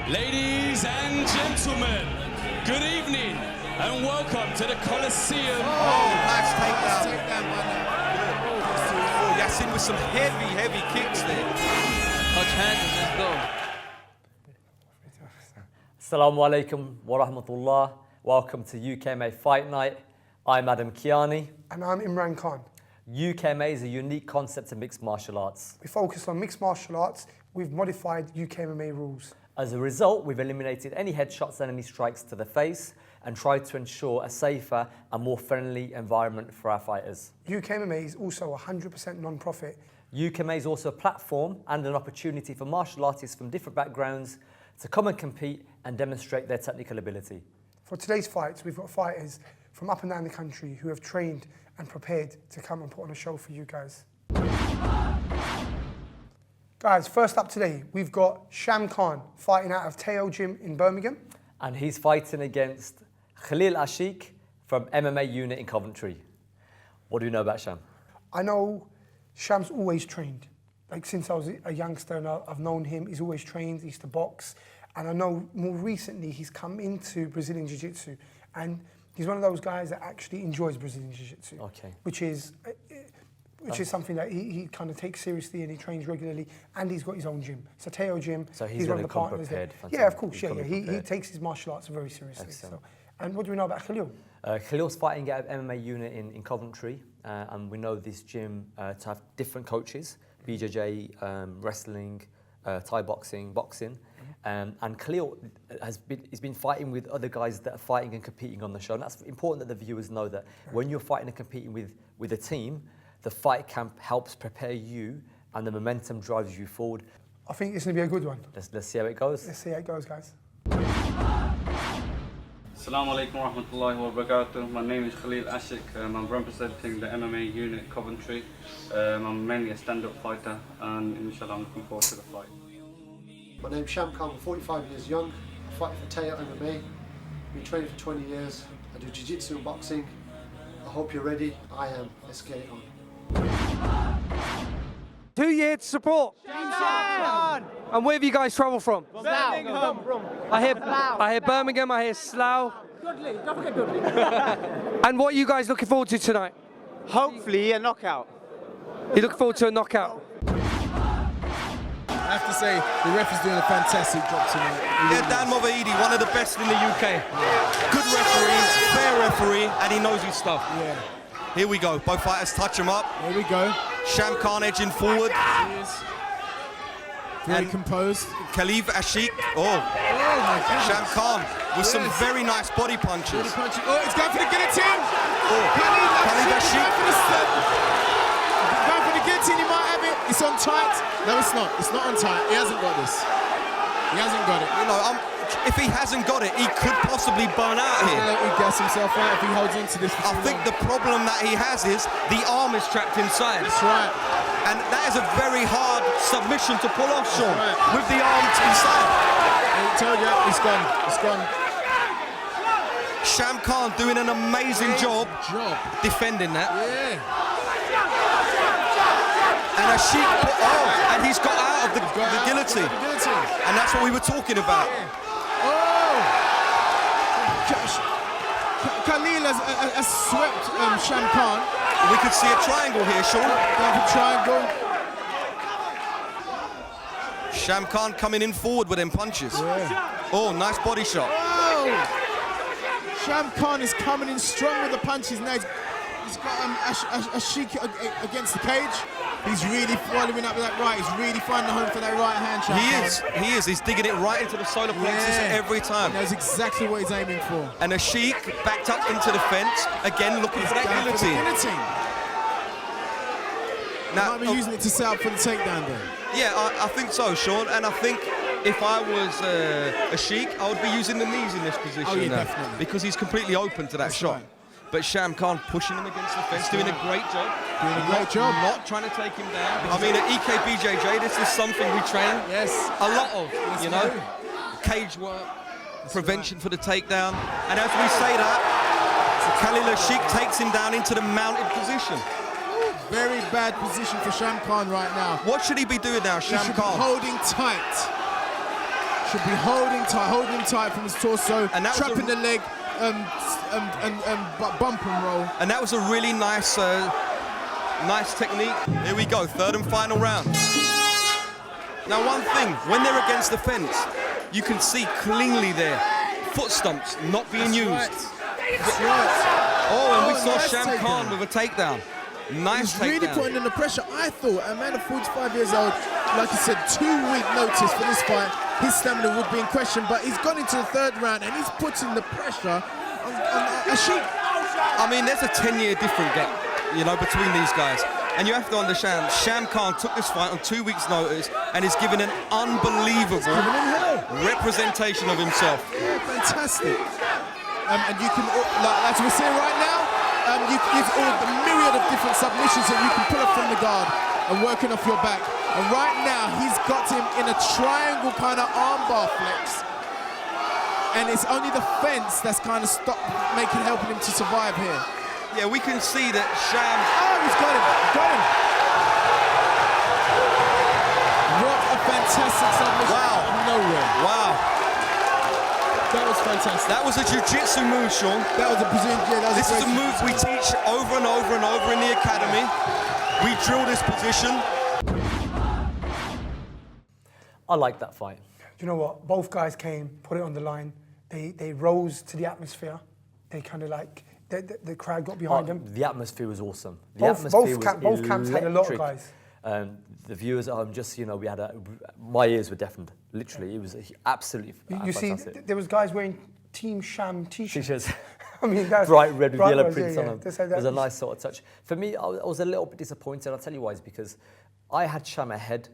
Ladies and gentlemen, good evening and welcome to the Coliseum. Nice takedown. Oh, Yassin with some heavy kicks there. Touch hands and let's go. Assalamu alaikum wa rahmatullah. Welcome to UKMMA Fight Night. I'm Adam Kiani. And I'm Imran Khan. UKMMA is a unique concept of mixed martial arts. We focus on mixed martial arts. We've modified UKMMA rules. As a result, we've eliminated any headshots and any strikes to the face and tried to ensure a safer and more friendly environment for our fighters. UKMMA is also 100% non-profit. UKMMA is also a platform and an opportunity for martial artists from different backgrounds to come and compete and demonstrate their technical ability. For today's fights, we've got fighters from up and down the country who have trained and prepared to come and put on a show for you guys. Guys, first up today, we've got Sham Khan fighting out of Teo Gym in Birmingham. And he's fighting against Khalil Ashik from MMA unit in Coventry. What do you know about Sham? I know Sham's always trained. Like since I was a youngster and I've known him, he's always trained, he used to box. And I know more recently he's come into Brazilian Jiu-Jitsu and he's one of those guys that actually enjoys Brazilian Jiu-Jitsu. Okay. Which is something that he kind of takes seriously and he trains regularly and he's got his own gym. So Teo Gym, so he's one of the partners there. Yeah, of course, he takes his martial arts very seriously. So. And what do we know about Khalil? Khalil's fighting out of MMA unit in Coventry and we know this gym to have different coaches, BJJ, wrestling, Thai boxing. And Khalil he's been fighting with other guys that are fighting and competing on the show. And that's important that the viewers know that when you're fighting and competing with a team, the fight camp helps prepare you and the momentum drives you forward. I think it's going to be a good one. Let's see how it goes. Let's see how it goes, guys. Assalamu alaikum wa rahmatullahi wa barakatuh. My name is Khalil Ashik. I'm representing the MMA unit Coventry. I'm mainly a stand-up fighter and inshallah I'm looking forward to the fight. My name's Sham Khan, I'm 45 years young. I fight for Teo MMA. Been training for 20 years. I do jiu-jitsu and boxing. I hope you're ready. I am. Let's get it on. Who you here to support? And where have you guys travelled from? Birmingham. I hear Birmingham, I hear Slough. Dudley, don't forget Dudley. And what are you guys looking forward to tonight? Hopefully a knockout. You looking forward to a knockout? I have to say, the ref is doing a fantastic job tonight. Yeah, Dan Movaidi, one of the best in the UK. Good referee, fair referee, and he knows his stuff. Yeah. Here we go, both fighters touch him up. Here we go. Sham Khan edging forward. He is very composed. Khalil Ashik, Oh my goodness. Sham Khan with some very nice body punches. Oh, it's going for the guillotine. Khalil Ashik. Going for the guillotine, he might have it. It's on tight. No, it's not. It's not on tight. He hasn't got this. He hasn't got it. You know, if he hasn't got it, he could possibly burn out here. He gets himself out if he holds into this for I too think long. the problem that he has is the arm is trapped inside. That's right. And that is a very hard submission to pull off, Sean, right. with the arm inside. I told you, it's gone. It's gone. Sham Khan doing an amazing job defending that. Yeah. And Ashik, and he's got out of the guillotine. And that's what we were talking about. Oh! Khalil has swept Sham Khan. We could see a triangle here, Sean. Triangle. Sham Khan coming in forward with them punches. Yeah. Oh, nice body shot. Oh! Sham Khan is coming in strong with the punches now. He's got Ashik against the cage. He's really following up with that right. He's really finding the home for that right hand, Sham Khan. He is. He's digging it right into the solar plexus every time. He knows exactly what he's aiming for. And Ashik backed up into the fence, again looking for that guillotine. Now, might be using it to set up for the takedown there. Yeah, I think so, Sean. And I think if I was Ashik, I would be using the knees in this position now. Definitely. Because he's completely open to that shot. Right. But Sham Khan pushing him against the fence, doing a great job. Not trying to take him down. I mean, at EKBJJ, this is something we train a lot of, you know. Cage work, prevention for the takedown. And as we say that, Khalil Ashik takes him down into the mounted position. Very bad position for Sham Khan right now. What should he be doing now, Sham Khan? Holding tight. Should be holding him tight from his torso, And that was trapping the leg, bump and roll. And that was a really nice, nice technique. Here we go, third and final round. Now one thing, when they're against the fence, you can see cleanly there, foot stumps not being used. That's right. Oh, and we saw nice Sham Khan with a takedown. Nice He's takedown. really putting in the pressure. I thought a man of 45 years old, like I said, 2-week notice for this fight, his stamina would be in question, but he's gone into the third round and he's putting the pressure on Ashik. I mean, there's a 10-year different gap, you know, between these guys. And you have to understand, Sham Khan took this fight on 2 weeks' notice and is given an unbelievable representation of himself. Yeah, fantastic. And you can, like, as we're seeing right now, you give all the myriad of different submissions that you can pull up from the guard and working off your back. And right now, he's got him in a triangle kind of armbar flex. And it's only the fence that's kind of helping him to survive here. Yeah, we can see that Sham... Oh, he's got him, What a fantastic submission out of nowhere. Wow. That was fantastic. That was a jiu-jitsu move, Sean. That was a Brazilian, This is a move we teach over and over and over in the academy. We drill this position. I like that fight. Do you know what? Both guys came, put it on the line. They rose to the atmosphere. They kind of like, the crowd got behind them. The atmosphere was awesome. The Both camps had a lot of electric. guys. The viewers at home, just, you know, my ears were deafened. Literally, it was absolutely You see, fantastic. there was guys wearing Team Sham t-shirts. T-shirts. I mean, that's bright red with yellow reds, prints on them. That It was a nice sort of touch. For me, I was a little bit disappointed. I'll tell you why. It's because I had Sham ahead,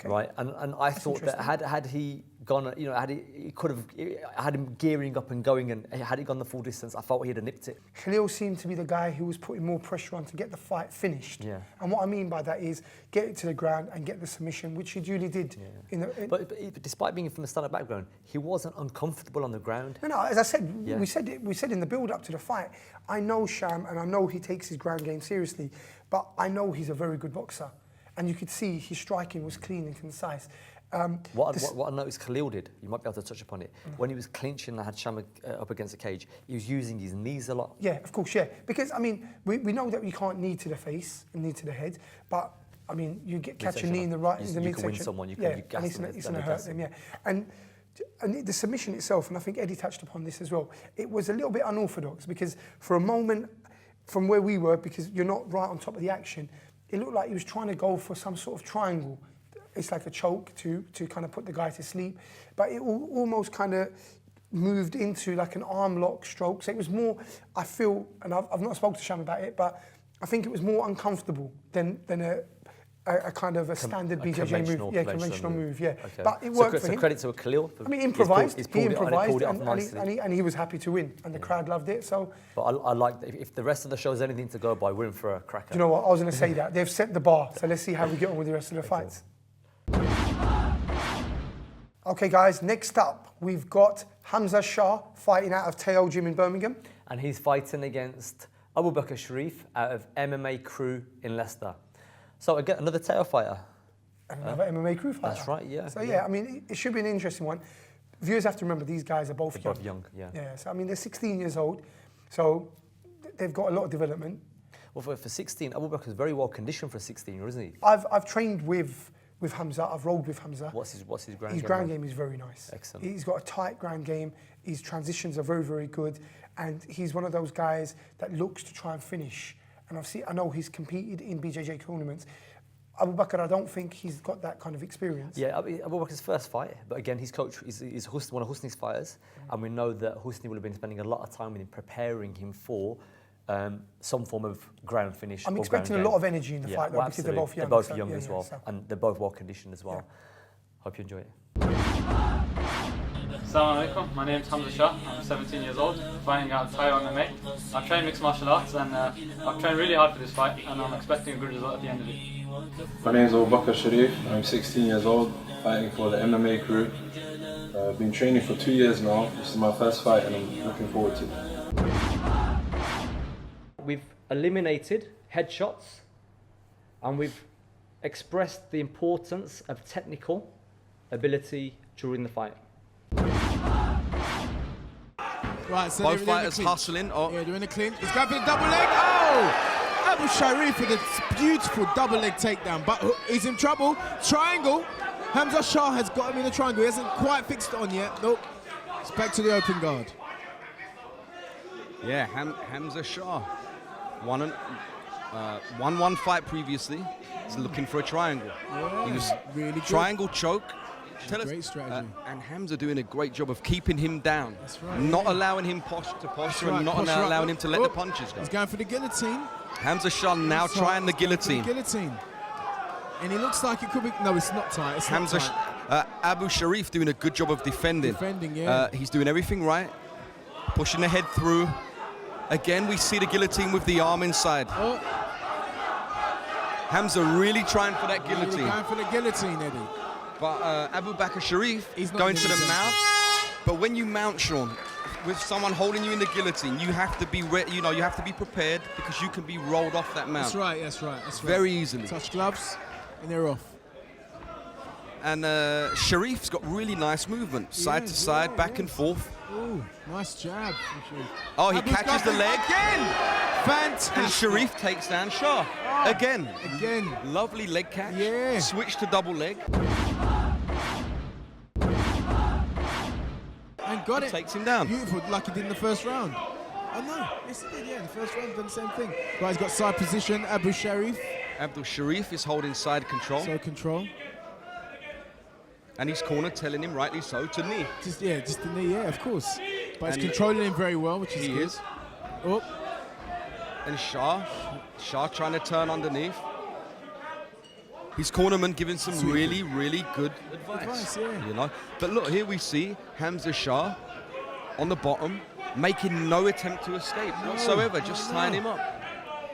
right? And I thought that had he gone, you know, he could have had him gearing up and going, and had he gone the full distance, I felt he'd have nipped it. Khalil seemed to be the guy who was putting more pressure on to get the fight finished. Yeah. And what I mean by that is get it to the ground and get the submission, which he duly did. Yeah. But despite being from a stand-up background, he wasn't uncomfortable on the ground. No, as I said, we said in the build-up to the fight, I know Sham and I know he takes his ground game seriously, but I know he's a very good boxer. And you could see his striking was clean and concise. What I noticed Khalil did, you might be able to touch upon it, when he was clinching and had Sham up against the cage, he was using his knees a lot. Yeah, of course, yeah. Because, I mean, we know that you can't knee to the face and knee to the head, but, I mean, you catch a knee in the midsection. You can win someone, you and gas them. it's going to hurt them, yeah. And the submission itself, and I think Eddie touched upon this as well, it was a little bit unorthodox because for a moment, from where we were, because you're not right on top of the action, it looked like he was trying to go for some sort of triangle. It's like a choke to kind of put the guy to sleep. But it almost kind of moved into like an arm lock stroke. So it was more, I feel, and I've not spoken to Sham about it, but I think it was more uncomfortable than a kind of a standard BJJ move. Yeah, conventional move, yeah. Okay. But it worked for him. So credit to Khalil. I mean, improvised. He improvised it off nicely. And he was happy to win, and the crowd loved it. So, but I like that if the rest of the show is anything to go by, we're in for a cracker. Do you know what? I was going to say that they've set the bar. So let's see how we get on with the rest of the fights. Okay, guys. Next up, we've got Hamza Shah fighting out of Teo Gym in Birmingham, and he's fighting against Abu Bakr Sharif out of MMA Crew in Leicester. So again, another Teo fighter. Another MMA Crew fighter. That's right, yeah. So yeah, I mean, it should be an interesting one. Viewers have to remember these guys are both young. Yeah. Yeah. So I mean, they're 16 years old, so they've got a lot of development. Well, for 16, Abu Bakr is very well conditioned for a 16-year, isn't he? I've trained with Hamza. I've rolled with Hamza. What's his ground game? His ground game is very nice. Excellent. He's got a tight ground game. His transitions are very, very good, and he's one of those guys that looks to try and finish. And I know he's competed in BJJ tournaments. Abu Bakr, I don't think he's got that kind of experience. Yeah, Abu Bakr's first fight, but again, his coach is one of Husni's fighters, and we know that Husni will have been spending a lot of time with him, preparing him for some form of ground finish. I'm expecting a lot of energy in the fight, though, well, because they're both young. They're both young as well, and they're both well conditioned as well. Hope you enjoy it. Assalamu alaikum, my name is Hamza Shah, I'm 17 years old, fighting out Thai MMA. I train mixed martial arts and I've trained really hard for this fight and I'm expecting a good result at the end of it. My name is Abu Bakr Sharif, I'm 16 years old, fighting for the MMA Crew. I've been training for 2 years now, this is my first fight and I'm looking forward to it. We've eliminated headshots and we've expressed the importance of technical ability during the fight. Right, so Both they're fighters in the clinch. hustling. Oh. Yeah, they're in the clinch. He's going for the double leg. Oh! Abu Sharif with a beautiful double leg takedown, but he's in trouble. Triangle. Hamza Shah has got him in the triangle. He hasn't quite fixed it on yet. Nope. It's back to the open guard. Yeah, Hamza Shah won one fight previously. He's looking for a triangle. Yeah, He was really good. triangle choke. Great strategy. And Hamza doing a great job of keeping him down. That's right, Not yeah. allowing him to posture Right, and not posture up. allowing him to let Oh, the punches go. He's going for the guillotine. Hamza Shah now He's trying the going for guillotine. guillotine. And it looks like it could be. No, it's not tight. It's Hamza not tight. Abu Sharif doing a good job of defending. Defending, yeah. He's doing everything right. Pushing the head through. Again, we see the guillotine with the arm inside. Oh, Hamza really trying for that really guillotine. going for the guillotine, Eddie. But Abu Bakr Sharif He's not going to the guillotine. mount. But when you mount, Sean, with someone holding you in the guillotine, you have to be you have to be prepared because you can be rolled off that mount. That's right, that's right, that's right. Very easily. Touch gloves, and they're off. And Sharif's got really nice movement, side to side, back and forth. Ooh, nice jab from Sharif. Oh, he Abu's catches got the it leg. again. Fantastic. And Sharif takes down Shah. Again. Again. Lovely leg catch. Yeah. Switch to double leg. And got He it. takes him down. Beautiful, like he did in the first round. Oh no, yes he did, yeah, in the first round, done the same thing. Right, he's got side position, Abu Sharif. Abdul Sharif is holding side control. So control. And his corner telling him, rightly so, to knee. Just the knee, yeah, of course. But And he's controlling him very well, which is He good. is. Oh, And Shah trying to turn underneath. His cornerman giving some really, really good advice. yeah. You know. But look, here we see Hamza Shah on the bottom, making no attempt to escape whatsoever, just tying him up.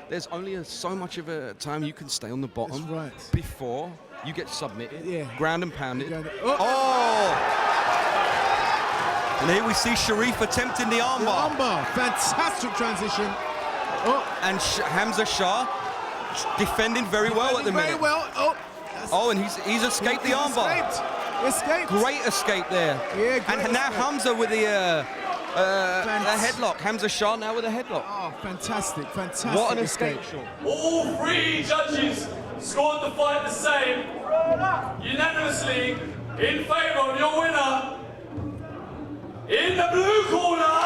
There's only so much of a time you can stay on the bottom That's right. before you get submitted, Yeah. ground and pounded. Oh! And here we see Sharif attempting the armbar. Armbar, fantastic transition. Oh, And Hamza Shah defending very well at the minute. Very well. Oh, Oh, and he's escaped the armbar. Escaped. Great escape there. Yeah, great And now escape. Hamza with the headlock. Hamza Shah now with a headlock. Oh, fantastic. What an escape, Sean. All three judges scored the fight the same, unanimously in favour of your winner. In the blue corner,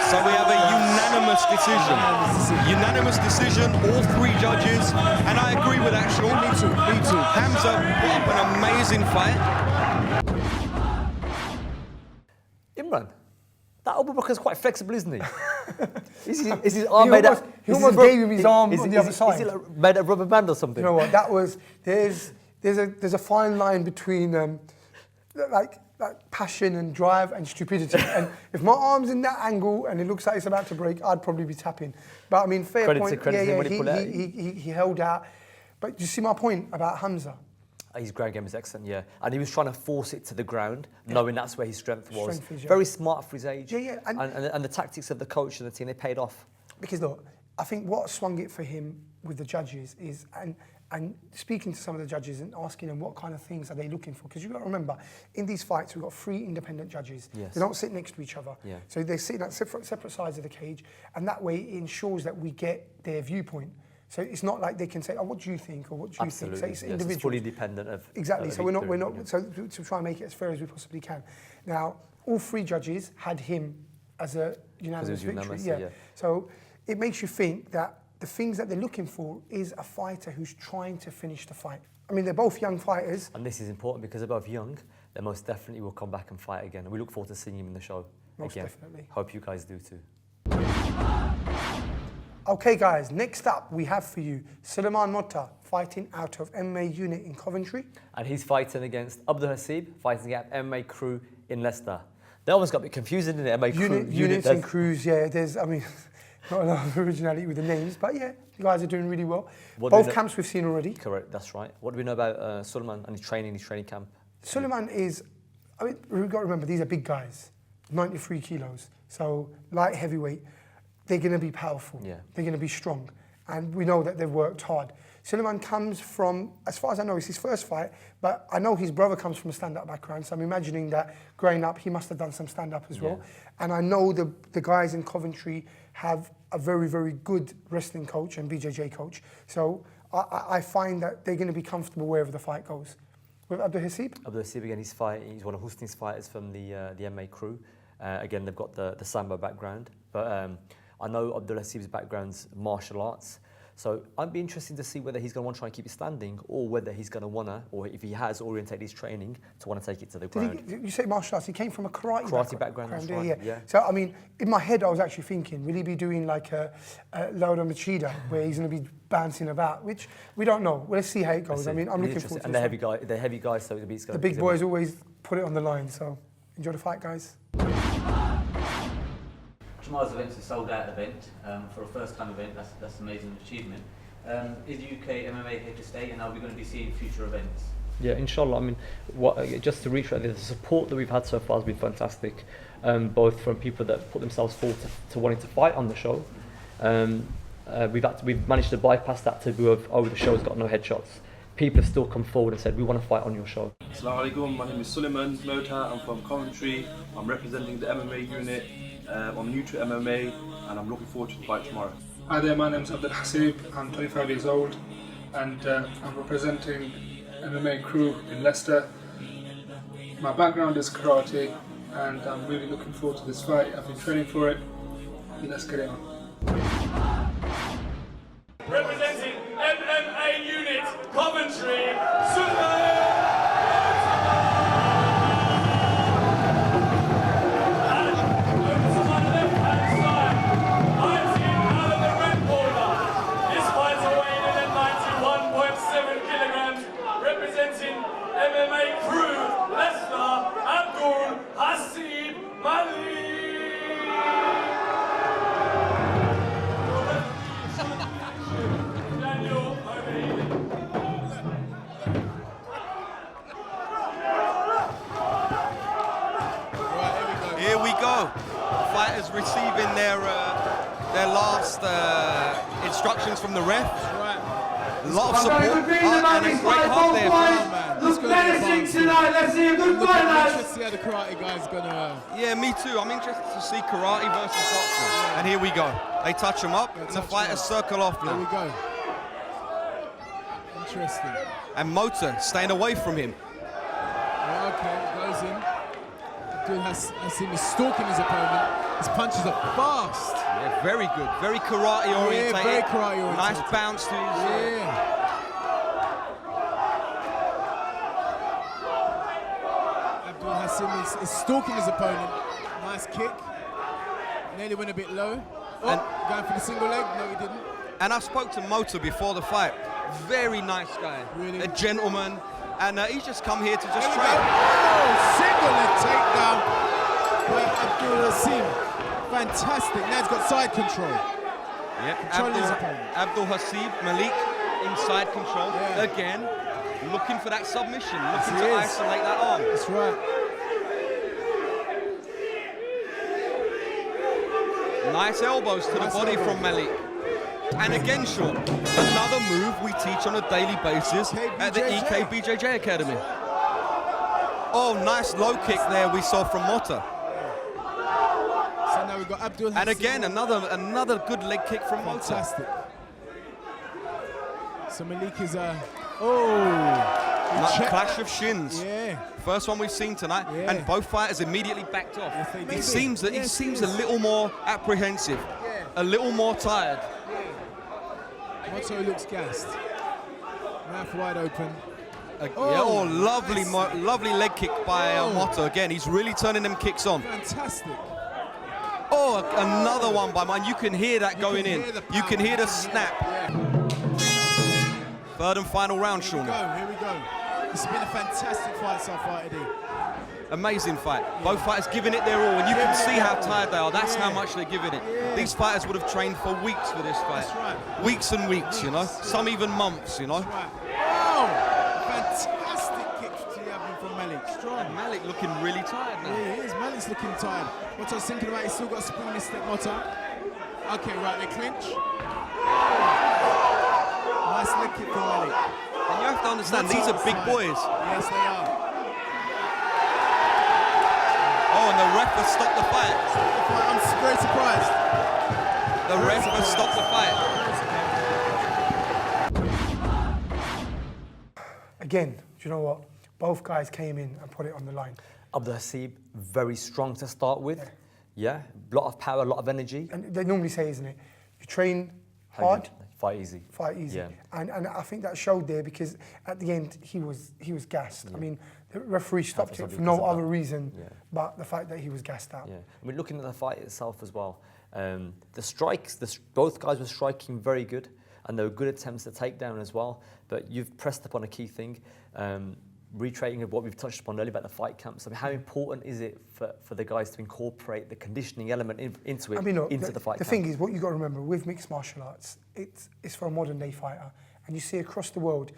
So we have a unanimous decision. Unanimous decision, all three judges. And I agree with that, Sean. Me too. Hamza put up an amazing fight. Imran, that Abu Bakr's quite flexible, isn't he? is his arm made out? He almost gave him his arm on the other side. Is he like made of rubber band or something? You know what? That was there's a fine line between like passion and drive and stupidity. And if my arm's in that angle and it looks like it's about to break, I'd probably be tapping. But I mean, fair Credit point. to him when he pulled out. He held out. But do you see my point about Hamza? His ground game is excellent, yeah. And he was trying to force it to the ground, knowing that's where his strength was. Strength is, yeah. Very smart for his age. Yeah, yeah. And the tactics of the coach and the team, they paid off. Because look, I think what swung it for him with the judges is, and speaking to some of the judges and asking them what kind of things are they looking for. Because you've got to remember, in these fights, we've got 3 independent judges. Yes. They don't sit next to each other. Yeah. So they sit at separate sides of the cage, and that way it ensures that we get their viewpoint. So it's not like they can say, oh, what do you think, or what do you Absolutely. think? So it's Yes, individual. it's fully dependent of... Exactly. of So each we're not. yeah. So to try and make it as fair as we possibly can. Now, all 3 judges had him as a unanimous victory. unanimous, Yeah. yeah. So it makes you think that the things that they're looking for is a fighter who's trying to finish the fight. I mean, they're both young fighters. And this is important because they're both young. They most definitely will come back and fight again. And we look forward to seeing him in the show Most again. definitely. Hope you guys do too. Okay, guys, next up we have for you Suleiman Motta fighting out of MMA unit in Coventry. And he's fighting against Abdul Hasib, fighting at MMA Crew in Leicester. They almost got a bit confusing, didn't it? MMA Crew. Units and crews, yeah. There's, I mean, not a lot of originality with the names, but yeah, you guys are doing really well. Both camps we've seen already. Correct, that's right. What do we know about Suleiman and his training camp? Suleiman is, I mean, we've got to remember, these are big guys, 93 kilos. So light heavyweight, they're going to be powerful. Yeah. They're going to be strong. And we know that they've worked hard. Suleiman comes from, as far as I know, it's his first fight, but I know his brother comes from a stand-up background, so I'm imagining that growing up, he must have done some stand-up as well. And I know the guys in Coventry have a very, very good wrestling coach and BJJ coach. So I find that they're going to be comfortable wherever the fight goes. With Abdul Hasib? Abdul Hasib, again, he's one of Husni's fighters from the MMA crew. Again, they've got the Sambo background, but I know Abdul Hasib's background's martial arts. So I'd be interested to see whether he's going to want to try and keep it standing, or whether he's going to want to, or if he has orientated his training to want to take it to the ground. You say martial arts, he came from a karate background, that's right, yeah. So, I mean, in my head, I was actually thinking, will he be doing like a Laura Machida, where he's going to be bouncing about, which we don't know. Let's see how it goes. I mean, I'm looking forward to it. And the heavy guys, so it's the big boys always put it on the line, so enjoy the fight, guys. Tomorrow's event's a sold-out event. For a first-time event, that's an amazing achievement. Is UKMMA here to stay, and are we going to be seeing future events? Yeah, inshallah. I mean, just to reiterate, the support that we've had so far has been fantastic, both from people that put themselves forward to wanting to fight on the show. We've managed to bypass that taboo of, oh, the show's got no headshots. People have still come forward and said, we want to fight on your show. Assalamu alaikum, my name is Suleiman Mota, I'm from Coventry, I'm representing the MMA unit, I'm new to MMA and I'm looking forward to the fight tomorrow. Hi there, my name is Abdul Hasib, I'm 25 years old and I'm representing MMA crew in Leicester. My background is karate and I'm really looking forward to this fight. I've been training for it. Let's get it on. Representing MMA unit Coventry, Suleiman. MMA crew, Leicester, Abdul Hasib Malik. Here we go. Fighters receiving their last instructions from the ref. A lot of support and a great hug there. Look menacing tonight. Let's see a good fight, lads. Let's see how the karate guy's gonna. Yeah, me too. I'm interested to see karate versus boxing. And here we go. They touch him up, and the fighters circle off now. Here we go. Interesting. And Mota staying away from him. Yeah, okay, goes in. Abdul Hasib is stalking his opponent. His punches are fast. Yeah, very good. Very karate oriented. Yeah, very karate oriented. Nice bounce to his. Abdul Hasib is stalking his opponent. Nice kick. Nearly went a bit low. Oh, and going for the single leg. No, he didn't. And I spoke to Mota before the fight. Very nice guy. Really? A gentleman. And he's just come here to just train. Oh, single leg takedown by Abdul Hasib. Fantastic. Now he's got side control. Yep. Abdul Hasib Malik inside control. Yeah. Again, looking for that submission, looking to isolate that arm. That's right. Nice elbows to the body from Malik. And again, Sean, another move we teach on a daily basis at the UKBJJ Academy. Oh, nice low kick there we saw from Mota. So now we've got Abdul Hasib. And again, another good leg kick from Mota. Fantastic. So Malik is clash of shins. Yeah. First one we've seen tonight, and both fighters immediately backed off. Yes, It seems that he seems a little more apprehensive, a little more tired. Mota looks gassed. Mouth wide open. Lovely leg kick by Mota again. He's really turning them kicks on. Fantastic. Oh, another one by mine. You can hear that going in. You can hear the snap. Third and final round, Sean. Here we go. This has been a fantastic fight so far, Eddie. Amazing fight. Both fighters giving it their all, and you can see how tired they are. That's how much they're giving it. These fighters would have trained for weeks for this fight. That's right. Weeks and weeks, you know. Some even months, you know. That's right. Oh, fantastic kick to the abdomen from Malik. Strong. And Malik looking really tired now. Yeah, he is. Malik's looking tired. What I was thinking about, he's still got a spring in his step, Mota. Okay, right, they clinch. Nice leg kick from Malik. And you have to understand, these are big boys. Yes, they are. Oh, and the ref has stopped the fight. I'm very surprised. The ref has stopped the fight. Again, do you know what? Both guys came in and put it on the line. Abdul Hasib, very strong to start with. Yeah, a lot of power, a lot of energy. And they normally say, isn't it? You train hard, fight easy. Fight easy. Yeah. And I think that showed there because at the end he was gassed. Yeah. I mean, the referee stopped it for no other reason but the fact that he was gassed out. Yeah. I mean, looking at the fight itself as well, the strikes, both guys were striking very good, and there were good attempts at takedown as well. But you've pressed upon a key thing. Retraining of what we've touched upon earlier about the fight camps. I mean, how important is it for the guys to incorporate the conditioning element into it, into the fight camp? The thing is, what you've got to remember with mixed martial arts, it's for a modern day fighter. And you see across the world,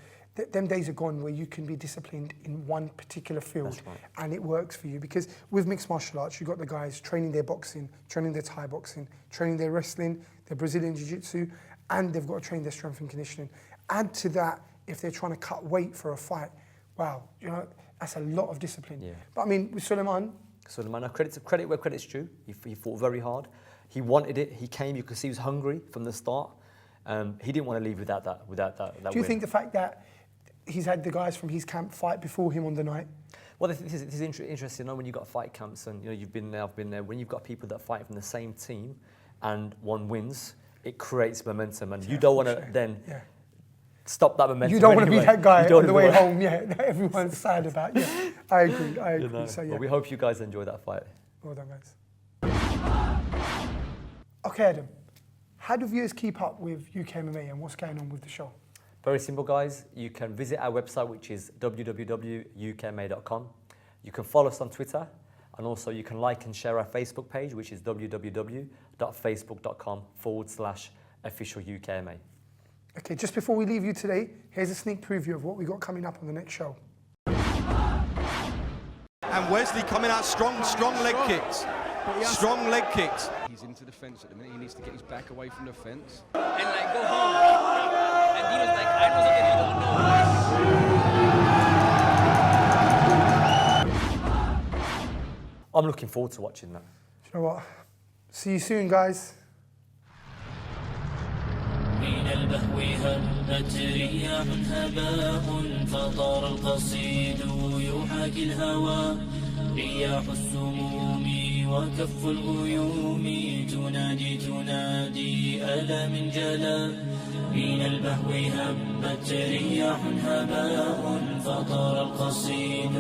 them days are gone where you can be disciplined in one particular field and it works for you. Because with mixed martial arts, you've got the guys training their boxing, training their Thai boxing, training their wrestling, their Brazilian jiu-jitsu, and they've got to train their strength and conditioning. Add to that, if they're trying to cut weight for a fight, wow, you know, that's a lot of discipline. Yeah. But I mean, with Suleiman, credit where credit's due. He fought very hard. He wanted it. He came. You could see he was hungry from the start. He didn't want to leave without that do you think the fact that he's had the guys from his camp fight before him on the night? Well, this is interesting. You know, when you've got fight camps and you've been there, I've been there. When you've got people that fight from the same team and one wins, it creates momentum, and you don't want to then. Yeah. Stop that momentum. You don't want to be that guy on the way home, that everyone's sad about. Yeah, I agree. So, yeah. Well, we hope you guys enjoy that fight. Well done, guys. Okay, Adam, how do viewers keep up with UKMMA and what's going on with the show? Very simple, guys. You can visit our website, which is www.ukma.com. You can follow us on Twitter, and also you can like and share our Facebook page, which is www.facebook.com/officialUKMA. Okay, just before we leave you today, here's a sneak preview of what we got coming up on the next show. And Wesley coming out strong leg kicks. Strong leg kicks. He's into the fence at the minute. He needs to get his back away from the fence. And like go home. And he was like, I know something you don't know. I'm looking forward to watching that. Do you know what? See you soon, guys. من البهو هبت رياح هباء فطار القصيد يحاكي الهوى رياح السموم وكف الغيوم تنادي ألا من جلا من البهو هبت رياح هباء فطار القصيد